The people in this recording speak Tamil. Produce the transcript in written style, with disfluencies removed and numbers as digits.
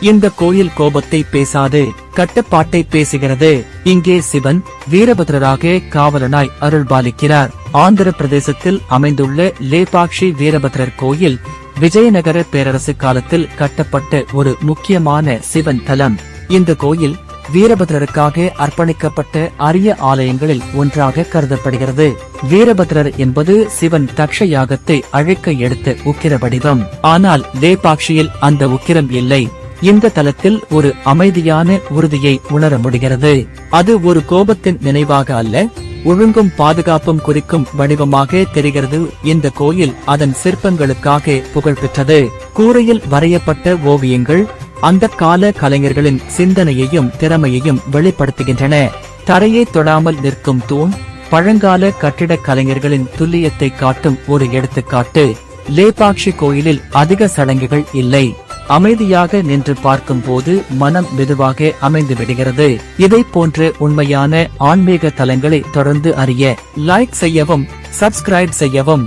இந்த கோயில் கோபத்தை பேசாது, கட்டுப்பாட்டை பேசுகிறது. இங்கே சிவன் வீரபத்ரராக காவலனாய் அருள்பாலிக்கிறார். ஆந்திர பிரதேசத்தில் அமைந்துள்ள லேபாக்ஷி வீரபத்ரர் கோயில் விஜயநகர பேரரசு காலத்தில் கட்டப்பட்ட ஒரு முக்கியமான சிவன் தலம். இந்த கோயில் வீரபத்ரருக்காக அர்ப்பணிக்கப்பட்ட அரிய ஆலயங்களில் ஒன்றாக கருதப்படுகிறது. வீரபத்ரர் என்பது சிவன் தக்ஷ யாகத்தை அழைக்க எடுத்த உக்கிர வடிவம். ஆனால் லேபாக்ஷியில் அந்த உக்கிரம் இல்லை. இந்த தலத்தில் ஒரு அமைதியான உறுதியை உணர முடிகிறது. அது ஒரு கோபத்தின் நினைவாக அல்ல, ஒழுங்கும் பாதுகாப்பும் குறிக்கும் வடிவமாக தெரிகிறது. இந்த கோயில் அதன் சிற்பங்களுக்காக புகழ்பெற்றது. கூரையில் வரையப்பட்ட ஓவியங்கள் அந்த கால கலைஞர்களின் சிந்தனையையும் திறமையையும் வெளிப்படுத்துகின்றன. தரையை தொடாமல் நிற்கும் தூண் பழங்கால கட்டிடக் கலைஞர்களின் துல்லியத்தை காட்டும் ஒரு எடுத்துக்காட்டு. லேபாக்ஷி கோயிலில் அதிக சடங்குகள் இல்லை. அமைதியாக நின்று பார்க்கும் போது மனம் மெதுவாக அமைந்து விடுகிறது. இதை போன்ற உண்மையான ஆன்மீக தலங்களை தொடர்ந்து அறிய லைக் செய்யவும், சப்ஸ்கிரைப் செய்யவும்.